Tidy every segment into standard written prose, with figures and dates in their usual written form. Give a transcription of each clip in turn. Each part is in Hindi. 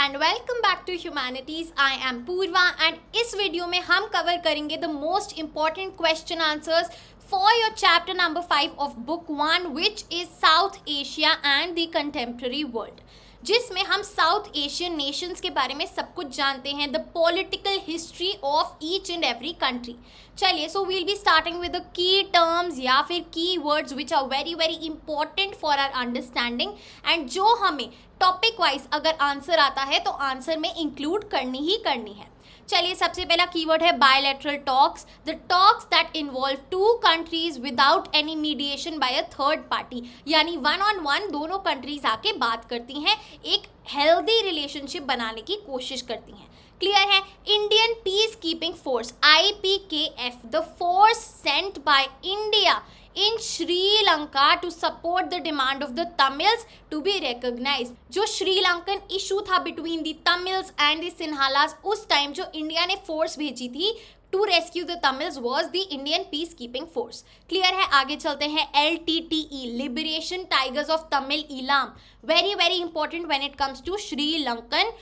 And welcome back to humanities. I am Purva and इस वीडियो में हम कवर करेंगे the most important question answers for your chapter number 5 of book 1 which is South Asia and the contemporary world, जिसमें हम साउथ एशियन नेशंस के बारे में सब कुछ जानते हैं, the political history of each and every country. चलिए, so we'll be starting with the key terms या फिर key words which are very very important for our understanding and जो हमें टॉपिक वाइज अगर आंसर आता है तो आंसर में इंक्लूड करनी ही करनी है। चलिए, सबसे पहला कीवर्ड है bilateral talks, the talks that involve two countries without any mediation by a third party, यानी वन ऑन वन दोनों कंट्रीज आके बात करती हैं, एक हेल्दी रिलेशनशिप बनाने की कोशिश करती हैं। क्लियर है? Indian peace keeping force IPKF, the force sent by India in Sri Lanka to support the demand of the Tamils to be recognized। जो श्रीलंकन इशू था between the Tamils and the Sinhalas, उस टाइम जो इंडिया ने फोर्स भेजी थी to rescue the Tamils was the Indian peace keeping force. Clear है? आगे चलते हैं। LTTE, liberation tigers of Tamil Eelam, very very important when it comes to Sri Lankan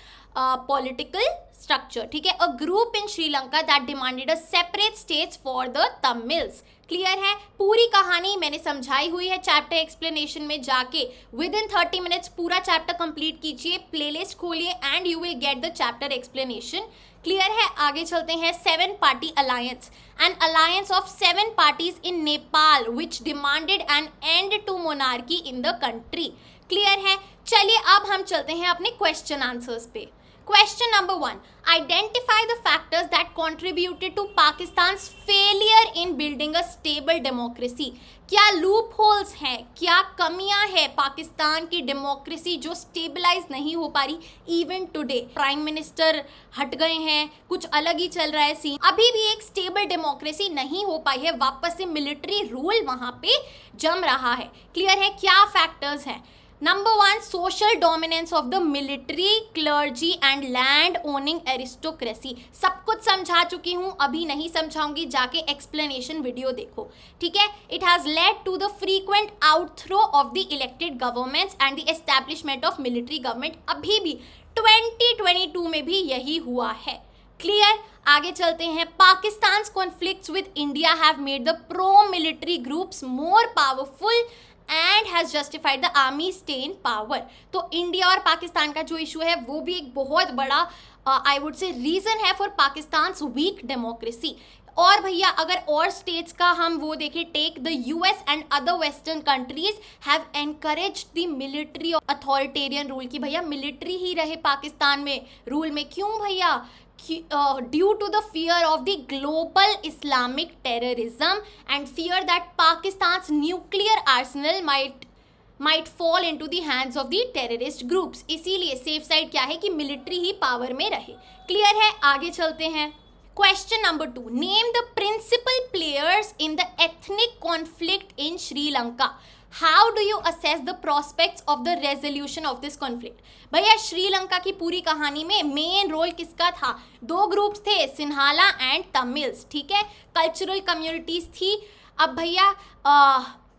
political structure. ठीक है? A group in Sri Lanka that demanded a separate states for the Tamils. Clear है? पूरी कहानी मैंने समझाई हुई है चैप्टर एक्सप्लेनेशन में, जाके विद इन 30 मिनट्स पूरा चैप्टर कंप्लीट कीजिए, प्लेलिस्ट खोलिए and you will get the chapter explanation. Clear है? आगे चलते हैं। 7 party alliance, an alliance of 7 parties in Nepal which demanded an end to monarchy in the country. Clear है? चलिए, अब हम चलते हैं अपने क्वेश्चन आंसर्स पे। Question number 1. Identify the factors that contributed to Pakistan's failure in building a stable democracy। क्या लूप होल्स हैं, क्या कमियां हैं पाकिस्तान की डेमोक्रेसी जो स्टेबलाइज नहीं हो पा रही इवन टुडे। प्राइम मिनिस्टर हट गए हैं, कुछ अलग ही चल रहा है सीन, अभी भी एक स्टेबल डेमोक्रेसी नहीं हो पाई है, वापस से मिलिट्री रूल वहां पे जम रहा है। क्लियर है? क्या फैक्टर्स हैं? Number 1, social dominance of the military, clergy and land owning aristocracy. सब कुछ समझा चुकी हूँ, अभी नहीं समझाऊंगी, जाके एक्सप्लेनेशन वीडियो देखो। ठीक है? It has led to the frequent overthrow of the elected governments and the establishment of military government. अभी भी 2022 में भी यही हुआ है। क्लियर? आगे चलते हैं। Pakistan conflicts with India have made the pro military groups more powerful and has justified the army stay in power. तो इंडिया और पाकिस्तान का जो इशू है वो भी एक बहुत बड़ा आई वुड से रीजन है फॉर पाकिस्तान वीक डेमोक्रेसी। और भैया अगर और स्टेट्स का हम वो देखें, take the US and other western countries have encourage the military authoritarian rule, की भैया मिलिट्री ही रहे पाकिस्तान में रूल में। क्यों भैया? Due to the fear of the global Islamic terrorism and fear that Pakistan's nuclear arsenal might fall into the hands of the terrorist groups। इसीलिए सेफ साइड क्या है कि मिलिट्री ही पावर में रहे। क्लियर है? आगे चलते हैं। Question number 2, name the principal players in the ethnic conflict in Sri Lanka. How do you assess the prospects of the resolution of this conflict. भैया श्रीलंका की पूरी कहानी में मेन रोल किसका था? 2 ग्रुप्स थे, सिन्हाला एंड तमिल्स। ठीक है? कल्चरल कम्युनिटीज थी। अब भैया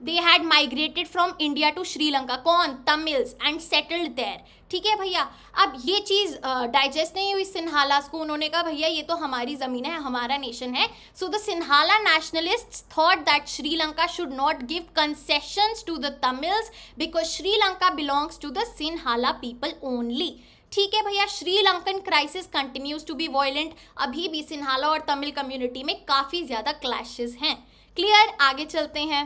they had migrated from India to Sri Lanka. कौन? Tamils, and settled there. ठीक है भैया? अब ये चीज़ डाइजेस्ट नहीं हुई सिन्हालास को, उन्होंने कहा भैया ये तो हमारी ज़मीन है, हमारा नेशन है। So the Sinhala nationalists thought that Sri Lanka should not give concessions to the Tamils because Sri Lanka belongs to the Sinhala people only. ठीक है भैया? Sri Lankan crisis continues to be violent, अभी भी सिन्हाला और तमिल कम्युनिटी में काफ़ी ज़्यादा क्लैशेस हैं। क्लियर? आगे चलते हैं।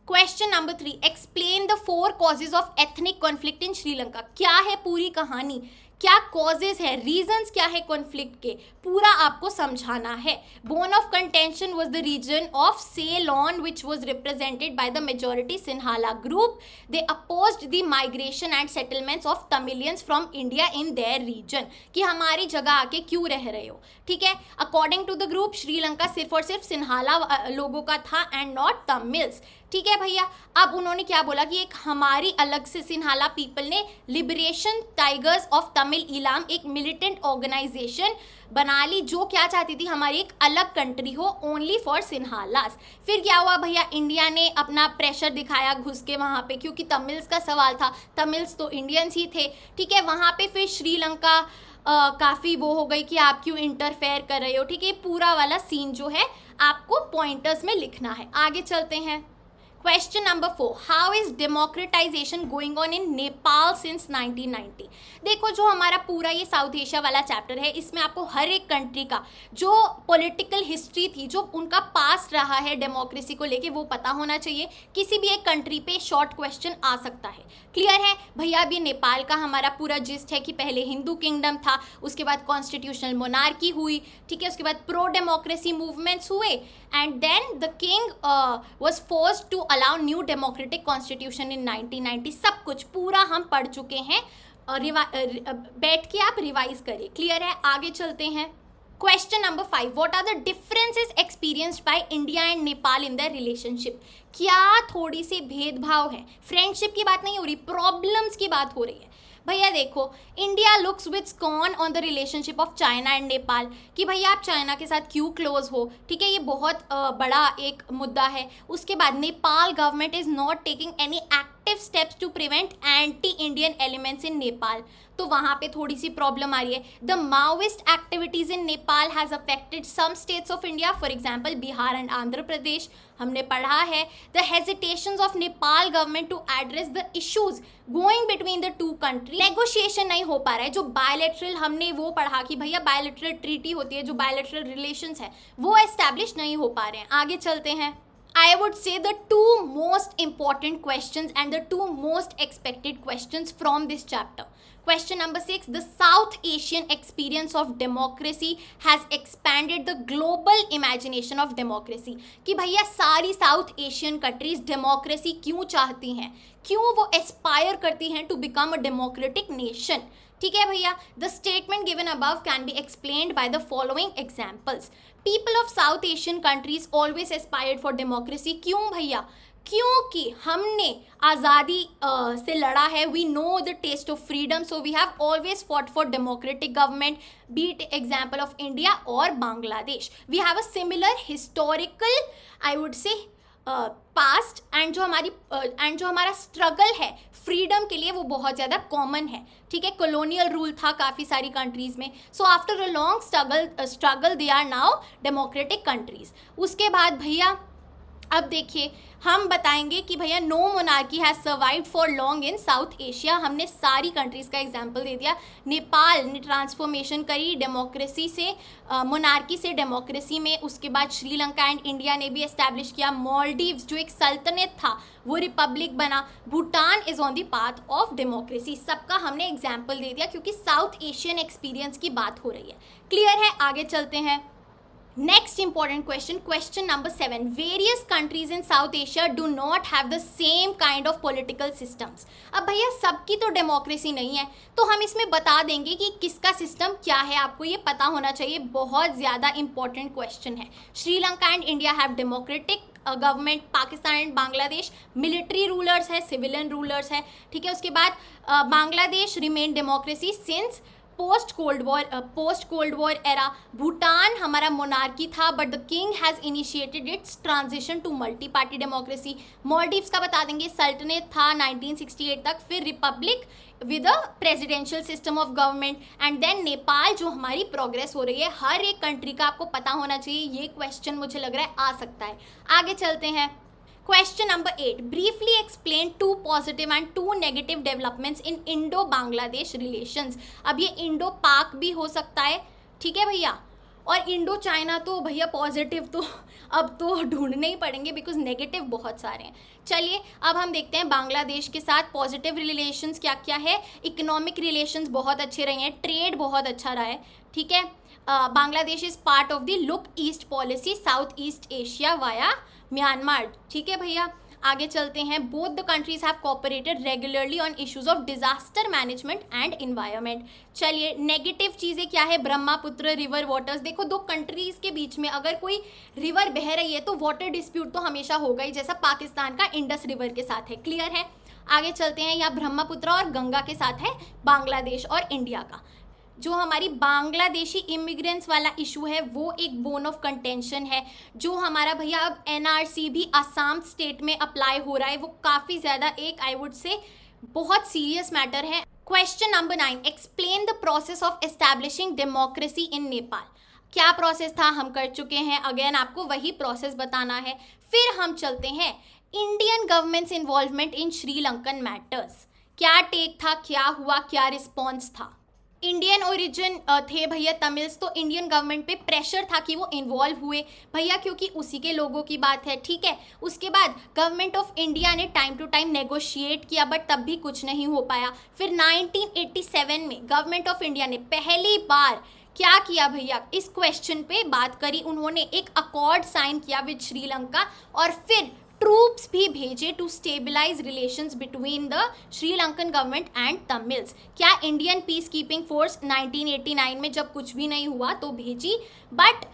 Question number 3, explain the 4 causes of ethnic conflict in Sri Lanka. क्या है पूरी कहानी, क्या कॉजेज है, रीजंस क्या है कॉन्फ्लिक्ट के, पूरा आपको समझाना है। Bone of contention was the region of Ceylon which was represented by the majority Sinhala group. They opposed the migration and settlements of Tamilians from India in their region, कि हमारी जगह आके क्यों रह रहे हो। ठीक है? According to the group Sri Lanka सिर्फ और सिर्फ सिन्हाला लोगों का था एंड नॉट तमिल्स। ठीक है भैया। अब उन्होंने क्या बोला कि एक हमारी अलग से सिन्हाला पीपल ने liberation tigers of Tamil Ilam एक मिलिटेंट ऑर्गेनाइजेशन बना ली, जो क्या चाहती थी, हमारी एक अलग कंट्री हो ओनली फॉर सिन्हालास। फिर क्या हुआ भैया, इंडिया ने अपना प्रेशर दिखाया घुस के वहाँ पे, क्योंकि तमिल्स का सवाल था, तमिल्स तो इंडियंस ही थे, ठीक है। वहाँ पे फिर श्रीलंका काफ़ी वो हो गई कि आप क्यों इंटरफेयर कर रहे हो, ठीक है। पूरा वाला सीन जो है आपको पॉइंटर्स में लिखना है। आगे चलते हैं। Question number 4, how is democratisation going on in Nepal since 1990। देखो जो हमारा पूरा ये साउथ एशिया वाला चैप्टर है, इसमें आपको हर एक कंट्री का जो पॉलिटिकल हिस्ट्री थी, जो उनका पास्ट रहा है डेमोक्रेसी को लेके, वो पता होना चाहिए। किसी भी एक कंट्री पे शॉर्ट क्वेश्चन आ सकता है। क्लियर है भैया। अभी नेपाल का हमारा पूरा जिस्ट है कि पहले हिंदू किंगडम था, उसके बाद कॉन्स्टिट्यूशनल मोनार्की हुई, ठीक है, उसके बाद प्रो डेमोक्रेसी मूवमेंट्स हुए, and then the king was forced to allow new democratic constitution in 1990। सब कुछ पूरा हम पढ़ चुके हैं, बैठ के आप रिवाइज करिए। क्लियर है। आगे चलते हैं। Question number 5, what are the differences experienced by India and Nepal in the relationship. क्या थोड़ी सी भेदभाव है, फ्रेंडशिप की बात नहीं हो रही, प्रॉब्लम्स की बात हो रही है। भैया देखो, India looks with scorn on the relationship of China and Nepal, कि भैया आप चाइना के साथ क्यों क्लोज हो, ठीक है, ये बहुत बड़ा एक मुद्दा है। उसके बाद Nepal government is not taking any active steps to prevent anti Indian elements in Nepal, तो वहाँ पे थोड़ी सी प्रॉब्लम आ रही है। The Maoist activities in Nepal has affected some states of India, for example Bihar and Andhra Pradesh, हमने पढ़ा है। The hesitations of Nepal government to address the issues going between the two country, negotiation नहीं हो पा रहा है। जो बायलैटरल हमने वो पढ़ा कि भैया बायलैटरल ट्रीटी होती है, जो बायलैटरल रिलेशंस है वो एस्टैब्लिश नहीं हो पा रहे हैं। आगे चलते हैं। I would say the two most important questions and the two most expected questions from this chapter. Question number 6, the South Asian experience of democracy has expanded the global imagination of democracy. कि भैया सारी साउथ एशियन कंट्रीज डेमोक्रेसी क्यों चाहती हैं, क्यों वो एस्पायर करती हैं to become a democratic nation. ठीक है भैया। The statement given above can be explained by the following examples. People of South Asian countries always aspired for democracy. क्यों भैया, क्योंकि हमने आज़ादी से लड़ा है। We know the taste of freedom, so we have always fought for democratic government, be it example of India और Bangladesh. We have a similar historical, I would say, past, and जो हमारा स्ट्रगल है फ्रीडम के लिए वो बहुत ज़्यादा कॉमन है। ठीक है, कॉलोनियल रूल था काफ़ी सारी कंट्रीज़ में। So after a long struggle they are now democratic countries. उसके बाद भैया अब देखिए, हम बताएंगे कि भैया no monarchy has survived for long in South Asia. हमने सारी कंट्रीज़ का एग्जांपल दे दिया। नेपाल ने ट्रांसफॉर्मेशन करी डेमोक्रेसी से, मोनार्की से डेमोक्रेसी में। उसके बाद श्रीलंका एंड इंडिया ने भी एस्टैब्लिश किया। मालदीव्स जो एक सल्तनत था वो रिपब्लिक बना। Bhutan is on the path of democracy. सबका हमने एग्जाम्पल दे दिया क्योंकि साउथ एशियन एक्सपीरियंस की बात हो रही है। क्लियर है। आगे चलते हैं। Next important question, question number 7. Various countries in South Asia do not have the same kind of political systems. अब भैया सबकी तो डेमोक्रेसी नहीं है, तो हम इसमें बता देंगे कि किसका सिस्टम क्या है, आपको ये पता होना चाहिए। बहुत ज़्यादा इंपॉर्टेंट क्वेश्चन है। Sri Lanka and India have democratic government, Pakistan and Bangladesh military rulers है, सिविलियन रूलर्स है। ठीक है, उसके बाद Bangladesh remain democracy since post cold war era. Bhutan हमारा मोनार्की था but the king has initiated its transition to multi party democracy. Maldives का बता देंगे, सल्तनत था 1968 तक, फिर republic with a presidential system of government, and then Nepal जो हमारी प्रोग्रेस हो रही है। हर एक कंट्री का आपको पता होना चाहिए। ये क्वेश्चन मुझे लग रहा है आ सकता है। आगे चलते हैं। Question number 8. Briefly explain 2 positive and 2 negative developments in Indo-Bangladesh relations. अब ये इंडो पाक भी हो सकता है, ठीक है भैया, और इंडो चाइना तो भैया पॉजिटिव तो अब तो ढूंढने ही पड़ेंगे बिकॉज नेगेटिव बहुत सारे हैं। चलिए अब हम देखते हैं बांग्लादेश के साथ पॉजिटिव रिलेशंस क्या क्या है। इकोनॉमिक रिलेशंस बहुत अच्छे रहे हैं, ट्रेड बहुत अच्छा रहा है। ठीक है, Bangladesh is part of the look east policy south east Asia via Myanmar. ठीक है भैया। आगे चलते हैं, both the countries have cooperated regularly on issues of disaster management and environment. चलिए नेगेटिव चीज़ें क्या है, ब्रह्मपुत्र रिवर वाटर्स। देखो दो कंट्रीज के बीच में अगर कोई रिवर बह रही है तो वाटर डिस्प्यूट तो हमेशा होगा ही, जैसा पाकिस्तान का इंडस रिवर के साथ है। क्लियर है। आगे चलते हैं, यहाँ ब्रह्मपुत्र और गंगा के साथ है बांग्लादेश और इंडिया का। जो हमारी बांग्लादेशी इमिग्रेंट्स वाला इशू है वो एक बोन ऑफ कंटेंशन है। जो हमारा भैया अब एनआरसी भी असम स्टेट में अप्लाई हो रहा है, वो काफ़ी ज़्यादा एक आई वुड से बहुत सीरियस मैटर है। Question number 9, explain the process of establishing democracy in Nepal. क्या प्रोसेस था हम कर चुके हैं, अगेन आपको वही प्रोसेस बताना है। फिर हम चलते हैं Indian governments involvement in Sri Lankan matters. क्या टेक था, क्या हुआ, क्या रिस्पॉन्स था। इंडियन ओरिजिन थे भैया तमिल्स, तो इंडियन गवर्नमेंट पे प्रेशर था कि वो इन्वॉल्व हुए भैया, क्योंकि उसी के लोगों की बात है। ठीक है। उसके बाद गवर्नमेंट ऑफ इंडिया ने टाइम टू टाइम नेगोशिएट किया, बट तब भी कुछ नहीं हो पाया। फिर 1987 में गवर्नमेंट ऑफ इंडिया ने पहली बार क्या किया भैया, इस क्वेश्चन पे बात करी, उन्होंने एक अकॉर्ड साइन किया विद श्रीलंका और फिर ट्रूप्स भी भेजे to stabilize relations between the Sri Lankan government and Tamils. क्या इंडियन पीस कीपिंग फोर्स 1989 में जब कुछ भी नहीं हुआ तो भेजी, but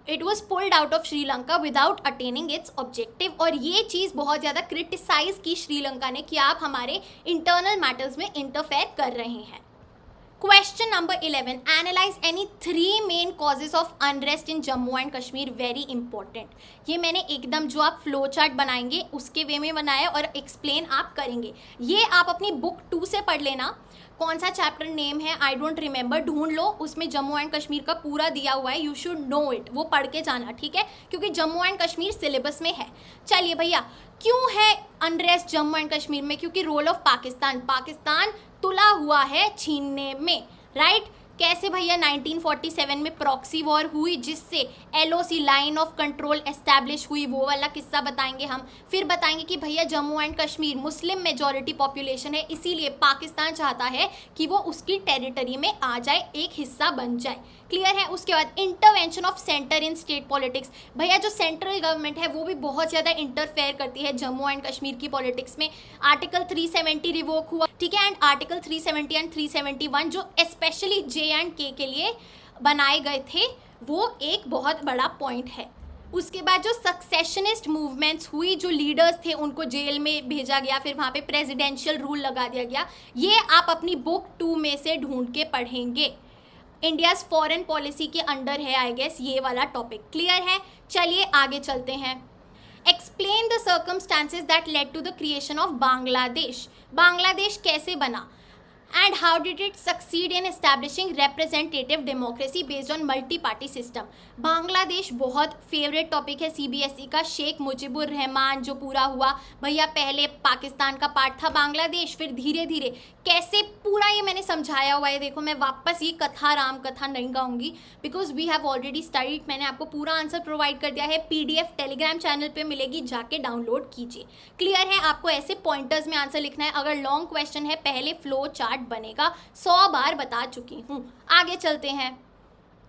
it was pulled out of Sri Lanka without attaining its objective. और ये चीज़ बहुत ज़्यादा क्रिटिसाइज की श्रीलंका ने कि आप हमारे इंटरनल मैटर्स में इंटरफेयर कर रहे हैं। Question number 11, analyze any 3 main causes of unrest in Jammu and Kashmir, very important। ये मैंने एकदम जो आप फ्लो चार्ट बनाएंगे उसके वे में बनाया और एक्सप्लेन आप करेंगे। ये आप अपनी बुक 2 से पढ़ लेना। कौन सा चैप्टर नेम है आई डोंट रिमेंबर, ढूंढ लो, उसमें जम्मू एंड कश्मीर का पूरा दिया हुआ है, यू शुड नो इट, वो पढ़ के जाना। ठीक है, क्योंकि जम्मू एंड कश्मीर सिलेबस में है। चलिए भैया, क्यों है अनरेस्ट जम्मू एंड कश्मीर में, क्योंकि रोल ऑफ पाकिस्तान तुला हुआ है छीनने में, राइट। कैसे भैया, 1947 में प्रॉक्सी वॉर हुई जिससे LOC line of control establish हुई, वो वाला किस्सा बताएंगे हम। फिर बताएंगे कि भैया Jammu and Kashmir Muslim majority population है, इसीलिए पाकिस्तान चाहता है कि वो उसकी टेरिटरी में आ जाए, एक हिस्सा बन जाए। क्लियर है। उसके बाद intervention of centre in state politics. भैया जो सेंट्रल गवर्नमेंट है वो भी बहुत ज़्यादा इंटरफेयर करती है जम्मू एंड कश्मीर की पॉलिटिक्स में। आर्टिकल 370 रिवोक हुआ, ठीक है, एंड आर्टिकल 370 एंड 371 जो स्पेशली J&K के लिए बनाए गए थे, वो एक बहुत बड़ा पॉइंट है। उसके बाद जो सक्सेशनिस्ट मूवमेंट्स हुई, जो लीडर्स थे उनको जेल में भेजा गया, फिर वहाँ पे प्रेसिडेंशियल रूल लगा दिया गया। ये आप अपनी बुक 2 में से ढूंढ के पढ़ेंगे। इंडियाज़ फॉरेन पॉलिसी के अंडर है आई गेस ये वाला टॉपिक। क्लियर है। चलिए आगे चलते हैं। Explain the circumstances that led to the creation of Bangladesh. Bangladesh कैसे बना and how did it succeed in establishing representative democracy based on multi party system. Bangladesh बहुत फेवरेट टॉपिक है CBSE का। शेख मुजीबुर रहमान जो पूरा हुआ भैया, पहले पाकिस्तान का पार्ट था बांग्लादेश, फिर धीरे धीरे कैसे पूरा ये मैंने समझाया हुआ है। देखो मैं वापस ये कथा राम कथा नहीं गाऊंगी because we have already studied, मैंने आपको पूरा आंसर प्रोवाइड कर दिया है। PDF टेलीग्राम चैनल पे मिलेगी, जाके डाउनलोड कीजिए। क्लियर है। आपको ऐसे पॉइंटर्स में आंसर लिखना है। अगर लॉन्ग क्वेश्चन है पहले फ्लो चार्ट बनेगा, 100 बार बता चुकी हूँ। आगे चलते हैं।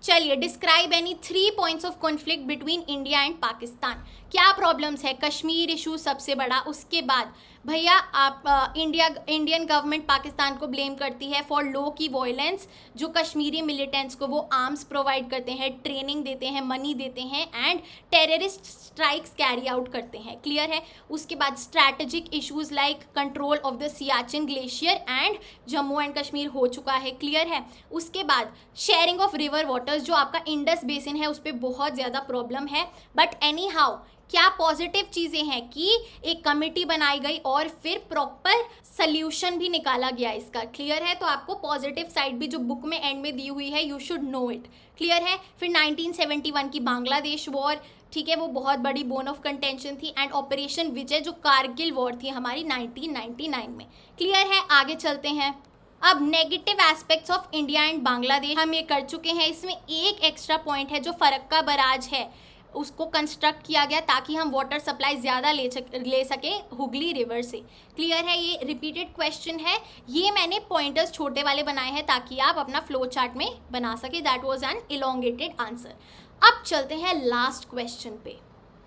चलिए, describe any 3 points of conflict between India and Pakistan. क्या प्रॉब्लम्स है, कश्मीर इशू सबसे बड़ा। उसके बाद भैया आप इंडियन गवर्नमेंट पाकिस्तान को ब्लेम करती है फॉर लो की वायलेंस। जो कश्मीरी मिलिटेंट्स को वो आर्म्स प्रोवाइड करते हैं, ट्रेनिंग देते हैं, मनी देते हैं and terrorist strikes carry out करते हैं। क्लियर है। उसके बाद strategic issues like control of the Siachen glacier and Jammu and Kashmir हो चुका है। क्लियर है। उसके बाद शेयरिंग ऑफ रिवर वाटर्स, जो आपका इंडस बेसिन है उस पर बहुत ज़्यादा प्रॉब्लम है, बट एनी हाउ क्या पॉजिटिव चीज़ें हैं कि एक कमेटी बनाई गई और फिर प्रॉपर सल्यूशन भी निकाला गया इसका। क्लियर है। तो आपको पॉजिटिव साइड भी जो बुक में एंड में दी हुई है, you should know it. Clear है। फिर 1971 की बांग्लादेश वॉर, ठीक है, वो बहुत बड़ी बोन ऑफ कंटेंशन थी। एंड ऑपरेशन विजय जो कारगिल वॉर थी हमारी 1999 में। क्लियर है। आगे चलते हैं। अब negative aspects of India and Bangladesh हम ये कर चुके हैं। इसमें एक एक्स्ट्रा पॉइंट है जो फरक्का बराज है, उसको कंस्ट्रक्ट किया गया ताकि हम वाटर सप्लाई ज़्यादा ले सके हुगली रिवर से। क्लियर है। ये रिपीटेड क्वेश्चन है, ये मैंने पॉइंटर्स छोटे वाले बनाए हैं ताकि आप अपना फ्लो चार्ट में बना सके। That was an elongated answer. अब चलते हैं लास्ट क्वेश्चन पे।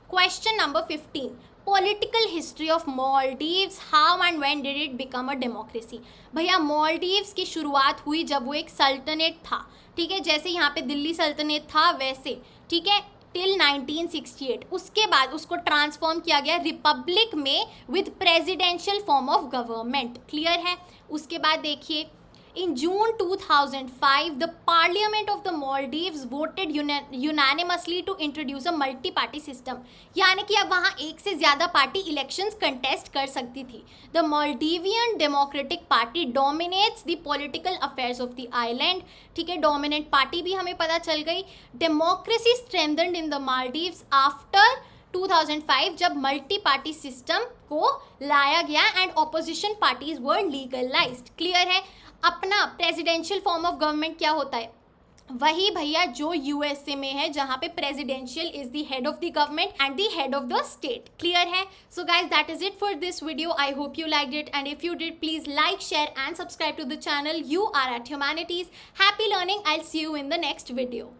Question number 15, political history of Maldives, how and when did it become a democracy. भैया मॉलडीव्स की शुरुआत हुई जब वो एक सल्तनत था, ठीक है, जैसे यहाँ पे दिल्ली सल्तनत था वैसे, ठीक है, टिल 1968। उसके बाद उसको ट्रांसफॉर्म किया गया रिपब्लिक में with presidential form of government. Clear है। उसके बाद देखिए in June 2005 the parliament of the Maldives voted unanimously to introduce a multi party system, यानी कि अब वहाँ एक से ज़्यादा पार्टी इलेक्शंस कंटेस्ट कर सकती थी। The Maldivian Democratic Party dominates the political affairs of the island, ठीक है, डोमिनेंट पार्टी भी हमें पता चल गई। Democracy strengthened in the Maldives after 2005 जब मल्टी पार्टी सिस्टम को लाया गया and opposition parties were legalised. Clear है। अपना प्रेसिडेंशियल फॉर्म ऑफ गवर्नमेंट क्या होता है? वही भैया जो यूएसए में है, जहाँ पे presidential is the head of the government and the head of the state. Clear है। So guys that is it for this video. I hope you liked it and if you did please like, share and subscribe to the channel. You are at humanities. Happy learning. I will see you in the next video.